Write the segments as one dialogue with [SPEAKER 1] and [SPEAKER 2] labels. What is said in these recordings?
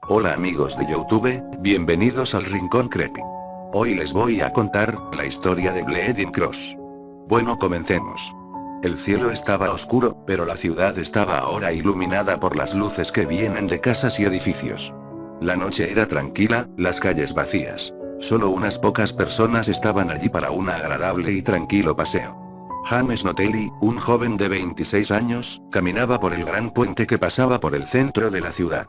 [SPEAKER 1] Hola amigos de YouTube, bienvenidos al Rincón Creepy. Hoy les voy a contar la historia de Bleeding Cross. Bueno, comencemos. El cielo estaba oscuro, pero la ciudad estaba ahora iluminada por las luces que vienen de casas y edificios. La noche era tranquila, las calles vacías. Solo unas pocas personas estaban allí para un agradable y tranquilo paseo. James Notelli, un joven de 26 años, caminaba por el gran puente que pasaba por el centro de la ciudad.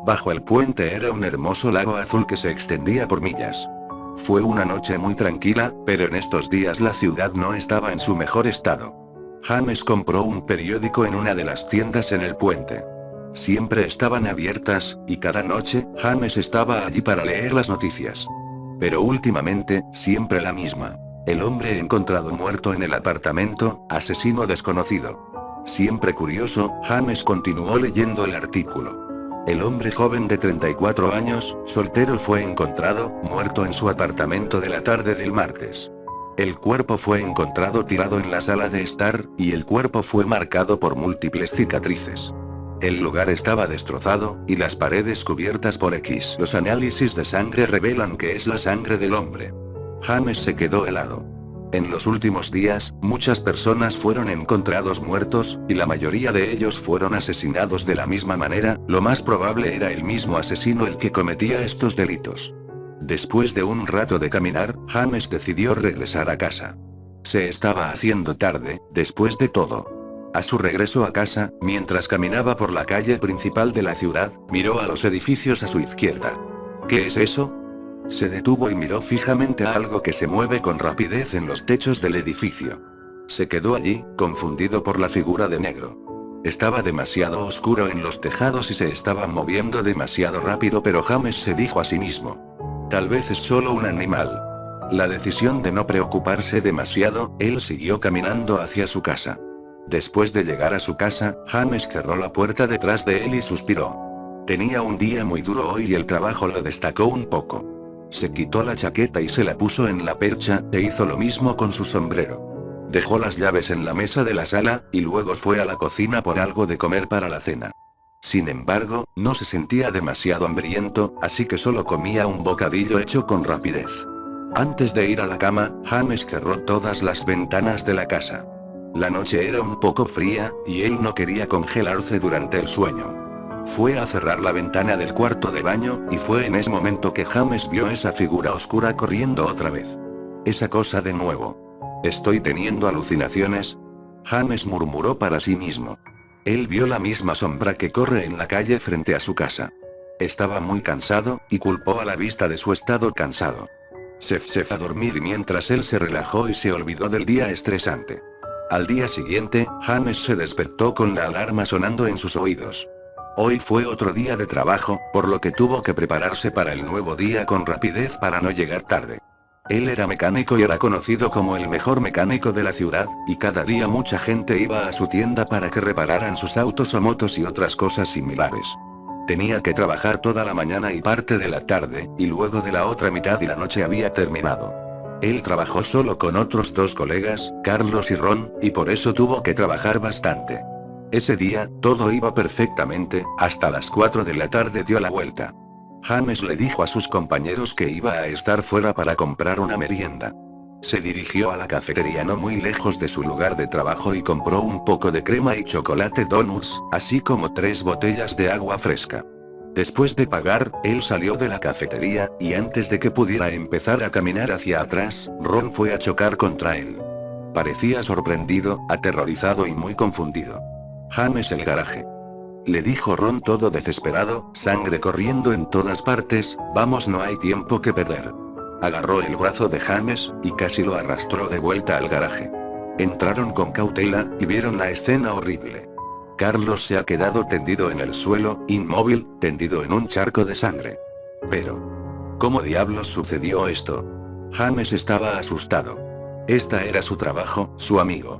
[SPEAKER 1] Bajo el puente era un hermoso lago azul que se extendía por millas. Fue una noche muy tranquila, pero en estos días la ciudad no estaba en su mejor estado. James compró un periódico en una de las tiendas en el puente. Siempre estaban abiertas, y cada noche, James estaba allí para leer las noticias. Pero últimamente, siempre la misma. El hombre encontrado muerto en el apartamento, asesino desconocido. Siempre curioso, James continuó leyendo el artículo. El hombre joven de 34 años, soltero, fue encontrado, muerto en su apartamento de la tarde del martes. El cuerpo fue encontrado tirado en la sala de estar, y el cuerpo fue marcado por múltiples cicatrices. El lugar estaba destrozado, y las paredes cubiertas por X. Los análisis de sangre revelan que es la sangre del hombre. James se quedó helado. En los últimos días, muchas personas fueron encontrados muertos, y la mayoría de ellos fueron asesinados de la misma manera. Lo más probable era el mismo asesino el que cometía estos delitos. Después de un rato de caminar, James decidió regresar a casa. Se estaba haciendo tarde, después de todo. A su regreso a casa, mientras caminaba por la calle principal de la ciudad, miró a los edificios a su izquierda. ¿Qué es eso? Se detuvo y miró fijamente a algo que se mueve con rapidez en los techos del edificio. Se quedó allí, confundido por la figura de negro. Estaba demasiado oscuro en los tejados y se estaba moviendo demasiado rápido, pero James se dijo a sí mismo: tal vez es solo un animal. La decisión de no preocuparse demasiado, él siguió caminando hacia su casa. Después de llegar a su casa, James cerró la puerta detrás de él y suspiró. Tenía un día muy duro hoy y el trabajo lo destacó un poco. Se quitó la chaqueta y se la puso en la percha, e hizo lo mismo con su sombrero. Dejó las llaves en la mesa de la sala, y luego fue a la cocina por algo de comer para la cena. Sin embargo, no se sentía demasiado hambriento, así que solo comía un bocadillo hecho con rapidez. Antes de ir a la cama, James cerró todas las ventanas de la casa. La noche era un poco fría, y él no quería congelarse durante el sueño. Fue a cerrar la ventana del cuarto de baño, y fue en ese momento que James vio esa figura oscura corriendo otra vez. Esa cosa de nuevo. ¿Estoy teniendo alucinaciones? James murmuró para sí mismo. Él vio la misma sombra que corre en la calle frente a su casa. Estaba muy cansado, y culpó a la vista de su estado cansado. Se fue a dormir mientras él se relajó y se olvidó del día estresante. Al día siguiente, James se despertó con la alarma sonando en sus oídos. Hoy fue otro día de trabajo, por lo que tuvo que prepararse para el nuevo día con rapidez para no llegar tarde. Él era mecánico y era conocido como el mejor mecánico de la ciudad, y cada día mucha gente iba a su tienda para que repararan sus autos o motos y otras cosas similares. Tenía que trabajar toda la mañana y parte de la tarde, y luego de la otra mitad y la noche había terminado. Él trabajó solo con otros dos colegas, Carlos y Ron, y por eso tuvo que trabajar bastante. Ese día, todo iba perfectamente, hasta las 4 de la tarde dio la vuelta. James le dijo a sus compañeros que iba a estar fuera para comprar una merienda. Se dirigió a la cafetería no muy lejos de su lugar de trabajo y compró un poco de crema y chocolate donuts, así como 3 botellas de agua fresca. Después de pagar, él salió de la cafetería, y antes de que pudiera empezar a caminar hacia atrás, Ron fue a chocar contra él. Parecía sorprendido, aterrorizado y muy confundido. James, el garaje. Le dijo Ron todo desesperado, sangre corriendo en todas partes. Vamos, no hay tiempo que perder. Agarró el brazo de James, y casi lo arrastró de vuelta al garaje. Entraron con cautela, y vieron la escena horrible. Carlos se ha quedado tendido en el suelo, inmóvil, tendido en un charco de sangre. Pero, ¿cómo diablos sucedió esto? James estaba asustado. Esta era su trabajo, su amigo.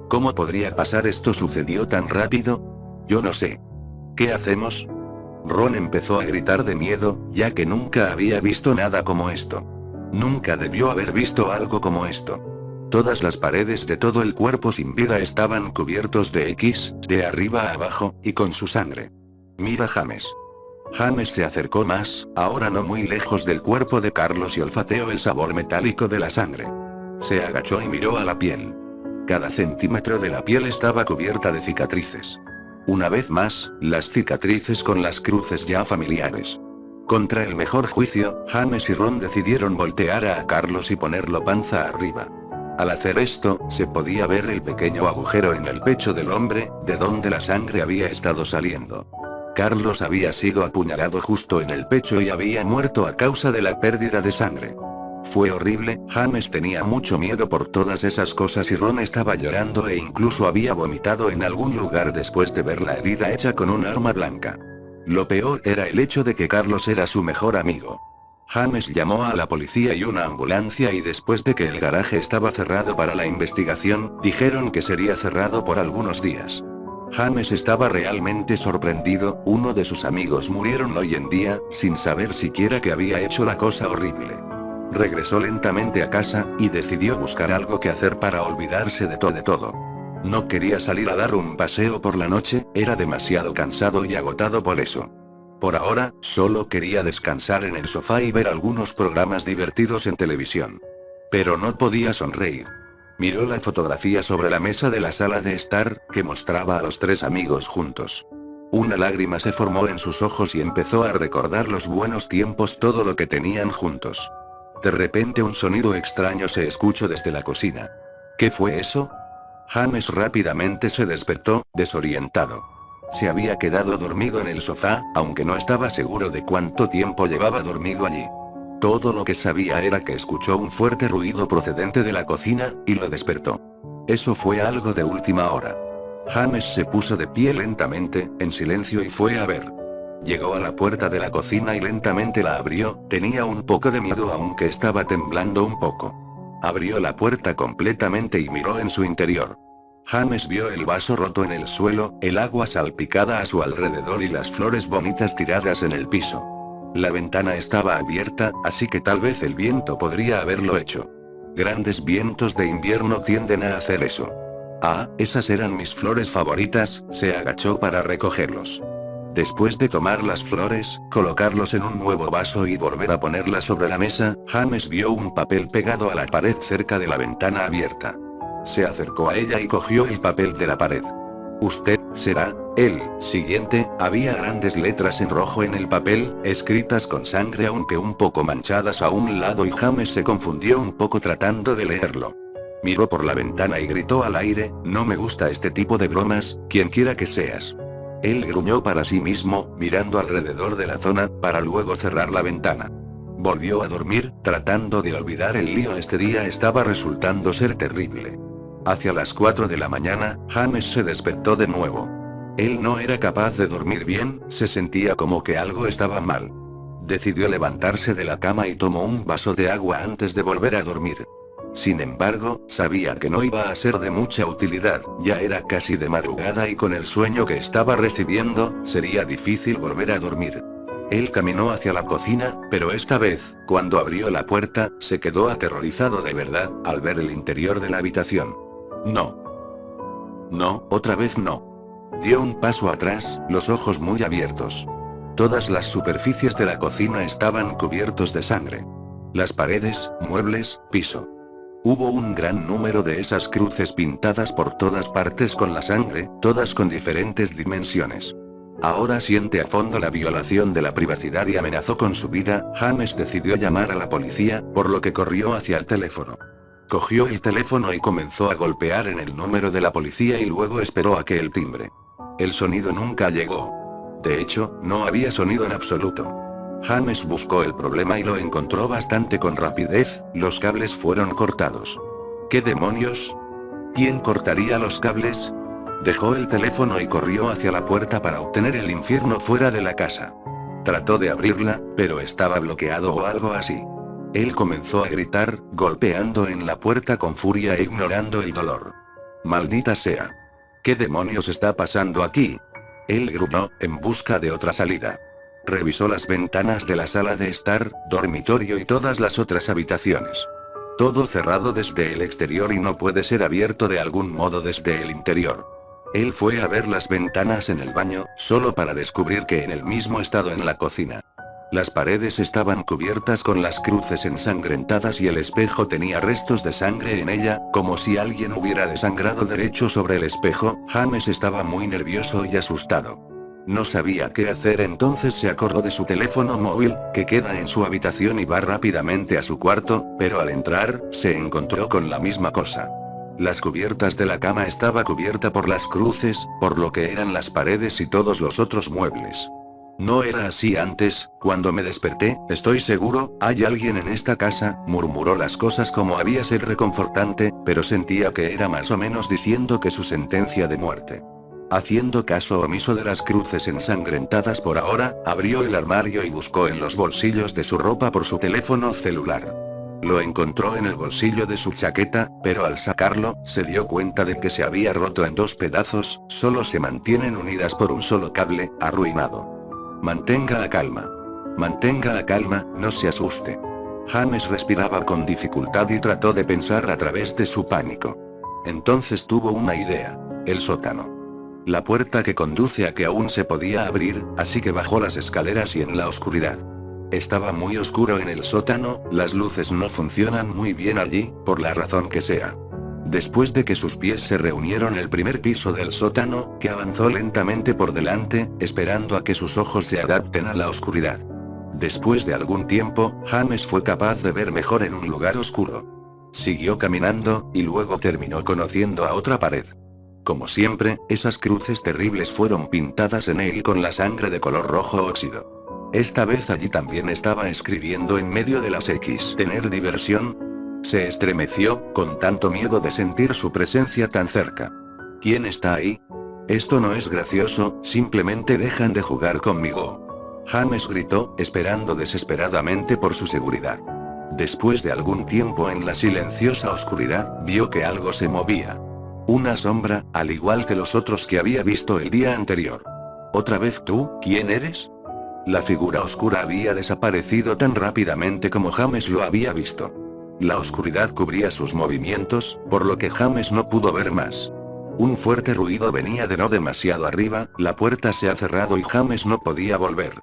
[SPEAKER 1] ¿Cómo podría pasar esto? ¿Sucedió tan rápido? Yo no sé. ¿Qué hacemos? Ron empezó a gritar de miedo, ya que nunca había visto nada como esto. Nunca debió haber visto algo como esto. Todas las paredes de todo el cuerpo sin vida estaban cubiertos de X, de arriba a abajo, y con su sangre. Mira, James. James se acercó más, ahora no muy lejos del cuerpo de Carlos y olfateó el sabor metálico de la sangre. Se agachó y miró a la piel. Cada centímetro de la piel estaba cubierta de cicatrices. Una vez más, las cicatrices con las cruces ya familiares. Contra el mejor juicio, James y Ron decidieron voltear a Carlos y ponerlo panza arriba. Al hacer esto, se podía ver el pequeño agujero en el pecho del hombre, de donde la sangre había estado saliendo. Carlos había sido apuñalado justo en el pecho y había muerto a causa de la pérdida de sangre. Fue horrible, James tenía mucho miedo por todas esas cosas y Ron estaba llorando e incluso había vomitado en algún lugar después de ver la herida hecha con un arma blanca. Lo peor era el hecho de que Carlos era su mejor amigo. James llamó a la policía y una ambulancia y después de que el garaje estaba cerrado para la investigación, dijeron que sería cerrado por algunos días. James estaba realmente sorprendido, uno de sus amigos murieron hoy en día, sin saber siquiera que había hecho la cosa horrible. Regresó lentamente a casa, y decidió buscar algo que hacer para olvidarse de todo. No quería salir a dar un paseo por la noche, era demasiado cansado y agotado por eso. Por ahora, solo quería descansar en el sofá y ver algunos programas divertidos en televisión. Pero no podía sonreír. Miró la fotografía sobre la mesa de la sala de estar, que mostraba a los tres amigos juntos. Una lágrima se formó en sus ojos y empezó a recordar los buenos tiempos, todo lo que tenían juntos. De repente un sonido extraño se escuchó desde la cocina. ¿Qué fue eso? James rápidamente se despertó, desorientado. Se había quedado dormido en el sofá, aunque no estaba seguro de cuánto tiempo llevaba dormido allí. Todo lo que sabía era que escuchó un fuerte ruido procedente de la cocina, y lo despertó. Eso fue algo de última hora. James se puso de pie lentamente, en silencio y fue a ver. Llegó a la puerta de la cocina y lentamente la abrió, tenía un poco de miedo aunque estaba temblando un poco. Abrió la puerta completamente y miró en su interior. James vio el vaso roto en el suelo, el agua salpicada a su alrededor y las flores bonitas tiradas en el piso. La ventana estaba abierta, así que tal vez el viento podría haberlo hecho. Grandes vientos de invierno tienden a hacer eso. Ah, esas eran mis flores favoritas, se agachó para recogerlos. Después de tomar las flores, colocarlos en un nuevo vaso y volver a ponerlas sobre la mesa, James vio un papel pegado a la pared cerca de la ventana abierta. Se acercó a ella y cogió el papel de la pared. Usted, será, el siguiente, había grandes letras en rojo en el papel, escritas con sangre aunque un poco manchadas a un lado y James se confundió un poco tratando de leerlo. Miró por la ventana y gritó al aire, no me gusta este tipo de bromas, quien quiera que seas. Él gruñó para sí mismo, mirando alrededor de la zona, para luego cerrar la ventana. Volvió a dormir, tratando de olvidar el lío. Este día estaba resultando ser terrible. Hacia las 4 de la mañana, James se despertó de nuevo. Él no era capaz de dormir bien, se sentía como que algo estaba mal. Decidió levantarse de la cama y tomó un vaso de agua antes de volver a dormir. Sin embargo, sabía que no iba a ser de mucha utilidad, ya era casi de madrugada y con el sueño que estaba recibiendo, sería difícil volver a dormir. Él caminó hacia la cocina, pero esta vez, cuando abrió la puerta, se quedó aterrorizado de verdad, al ver el interior de la habitación. No. No, otra vez no. Dio un paso atrás, los ojos muy abiertos. Todas las superficies de la cocina estaban cubiertos de sangre. Las paredes, muebles, piso. Hubo un gran número de esas cruces pintadas por todas partes con la sangre, todas con diferentes dimensiones. Ahora siente a fondo la violación de la privacidad y amenazó con su vida. James decidió llamar a la policía, por lo que corrió hacia el teléfono. Cogió el teléfono y comenzó a golpear en el número de la policía y luego esperó a que el timbre. El sonido nunca llegó. De hecho, no había sonido en absoluto. James buscó el problema y lo encontró bastante con rapidez, los cables fueron cortados. ¿Qué demonios? ¿Quién cortaría los cables? Dejó el teléfono y corrió hacia la puerta para obtener el infierno fuera de la casa. Trató de abrirla, pero estaba bloqueado o algo así. Él comenzó a gritar, golpeando en la puerta con furia e ignorando el dolor. ¡Maldita sea! ¿Qué demonios está pasando aquí? Él gruñó, en busca de otra salida. Revisó las ventanas de la sala de estar, dormitorio y todas las otras habitaciones. Todo cerrado desde el exterior y no puede ser abierto de algún modo desde el interior. Él fue a ver las ventanas en el baño, solo para descubrir que en el mismo estado en la cocina. Las paredes estaban cubiertas con las cruces ensangrentadas y el espejo tenía restos de sangre en ella, como si alguien hubiera desangrado derecho sobre el espejo. James estaba muy nervioso y asustado. No sabía qué hacer, entonces se acordó de su teléfono móvil, que queda en su habitación, y va rápidamente a su cuarto, pero al entrar, se encontró con la misma cosa. Las cubiertas de la cama estaba cubierta por las cruces, por lo que eran las paredes y todos los otros muebles. No era así antes. Cuando me desperté, estoy seguro, hay alguien en esta casa, murmuró las cosas como había ser reconfortante, pero sentía que era más o menos diciendo que su sentencia de muerte. Haciendo caso omiso de las cruces ensangrentadas por ahora, abrió el armario y buscó en los bolsillos de su ropa por su teléfono celular. Lo encontró en el bolsillo de su chaqueta, pero al sacarlo, se dio cuenta de que se había roto en dos pedazos, solo se mantienen unidas por un solo cable, arruinado. Mantenga la calma. Mantenga la calma, no se asuste. James respiraba con dificultad y trató de pensar a través de su pánico. Entonces tuvo una idea. El sótano. La puerta que conduce a que aún se podía abrir, así que bajó las escaleras y en la oscuridad. Estaba muy oscuro en el sótano, las luces no funcionan muy bien allí, por la razón que sea. Después de que sus pies se reunieron el primer piso del sótano, que avanzó lentamente por delante, esperando a que sus ojos se adapten a la oscuridad. Después de algún tiempo, James fue capaz de ver mejor en un lugar oscuro. Siguió caminando, y luego terminó conociendo a otra pared. Como siempre, esas cruces terribles fueron pintadas en él con la sangre de color rojo óxido. Esta vez allí también estaba escribiendo en medio de las X. ¿Tener diversión? Se estremeció, con tanto miedo de sentir su presencia tan cerca. ¿Quién está ahí? Esto no es gracioso, simplemente dejan de jugar conmigo. James gritó, esperando desesperadamente por su seguridad. Después de algún tiempo en la silenciosa oscuridad, vio que algo se movía. Una sombra, al igual que los otros que había visto el día anterior. ¿Otra vez tú? ¿Quién eres? La figura oscura había desaparecido tan rápidamente como James lo había visto. La oscuridad cubría sus movimientos, por lo que James no pudo ver más. Un fuerte ruido venía de no demasiado arriba, la puerta se ha cerrado y James no podía volver.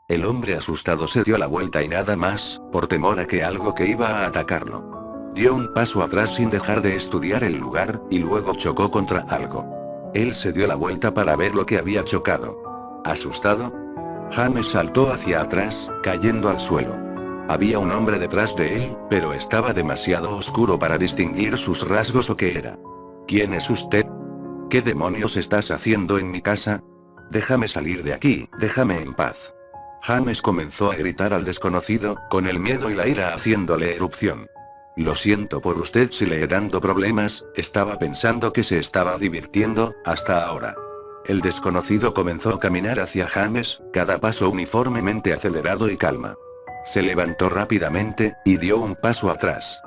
[SPEAKER 1] El hombre asustado se dio la vuelta y nada más, por temor a que algo que iba a atacarlo. Dio un paso atrás sin dejar de estudiar el lugar, y luego chocó contra algo. Él se dio la vuelta para ver lo que había chocado. ¿Asustado? James saltó hacia atrás, cayendo al suelo. Había un hombre detrás de él, pero estaba demasiado oscuro para distinguir sus rasgos o qué era. ¿Quién es usted? ¿Qué demonios estás haciendo en mi casa? Déjame salir de aquí, déjame en paz. James comenzó a gritar al desconocido, con el miedo y la ira haciéndole erupción. Lo siento por usted si le he dado problemas, estaba pensando que se estaba divirtiendo, hasta ahora. El desconocido comenzó a caminar hacia James, cada paso uniformemente acelerado y calma. Se levantó rápidamente, y dio un paso atrás.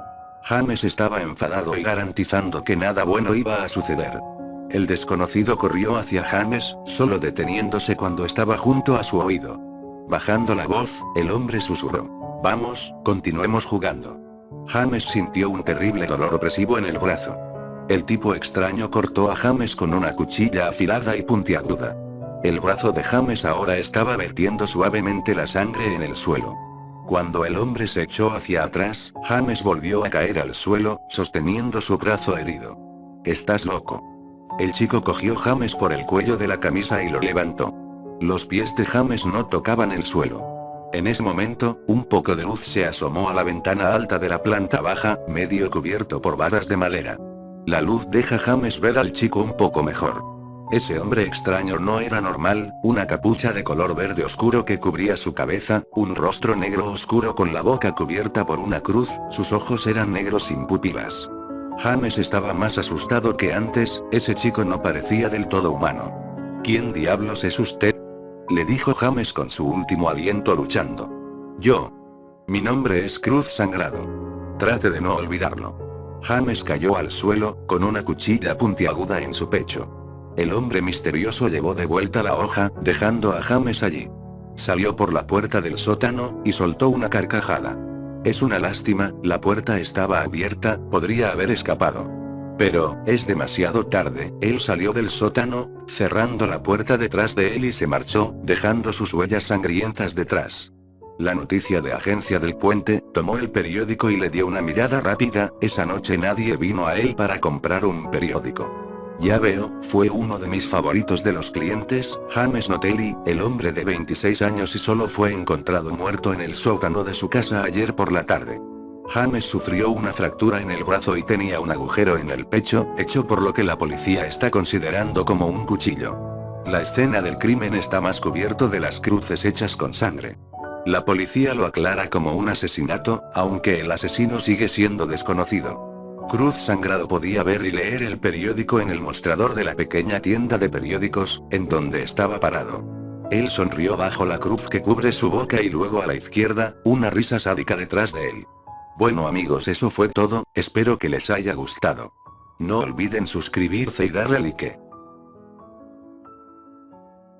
[SPEAKER 1] James estaba enfadado y garantizando que nada bueno iba a suceder. El desconocido corrió hacia James, solo deteniéndose cuando estaba junto a su oído. Bajando la voz, el hombre susurró. Vamos, continuemos jugando. James sintió un terrible dolor opresivo en el brazo. El tipo extraño cortó a James con una cuchilla afilada y puntiaguda. El brazo de James ahora estaba vertiendo suavemente la sangre en el suelo. Cuando el hombre se echó hacia atrás, James volvió a caer al suelo, sosteniendo su brazo herido. ¿Estás loco? El chico cogió James por el cuello de la camisa y lo levantó. Los pies de James no tocaban el suelo. En ese momento, un poco de luz se asomó a la ventana alta de la planta baja, medio cubierto por varas de madera. La luz deja a James ver al chico un poco mejor. Ese hombre extraño no era normal, una capucha de color verde oscuro que cubría su cabeza, un rostro negro oscuro con la boca cubierta por una cruz, sus ojos eran negros sin pupilas. James estaba más asustado que antes, ese chico no parecía del todo humano. ¿Quién diablos es usted? Le dijo James con su último aliento luchando. Yo. Mi nombre es Cruz Sangrado. Trate de no olvidarlo. James cayó al suelo, con una cuchilla puntiaguda en su pecho. El hombre misterioso llevó de vuelta la hoja, dejando a James allí. Salió por la puerta del sótano, y soltó una carcajada. Es una lástima, la puerta estaba abierta, podría haber escapado. Pero, es demasiado tarde, él salió del sótano, cerrando la puerta detrás de él y se marchó, dejando sus huellas sangrientas detrás. La noticia de Agencia del Puente, tomó el periódico y le dio una mirada rápida. Esa noche nadie vino a él para comprar un periódico. Ya veo, fue uno de mis favoritos de los clientes, James Notelli, el hombre de 26 años y solo fue encontrado muerto en el sótano de su casa ayer por la tarde. James sufrió una fractura en el brazo y tenía un agujero en el pecho, hecho por lo que la policía está considerando como un cuchillo. La escena del crimen está más cubierto de las cruces hechas con sangre. La policía lo aclara como un asesinato, aunque el asesino sigue siendo desconocido. Cruz sangrado podía ver y leer el periódico en el mostrador de la pequeña tienda de periódicos, en donde estaba parado. Él sonrió bajo la cruz que cubre su boca y luego a la izquierda, una risa sádica detrás de él. Bueno amigos, eso fue todo, espero que les haya gustado. No olviden suscribirse y darle like.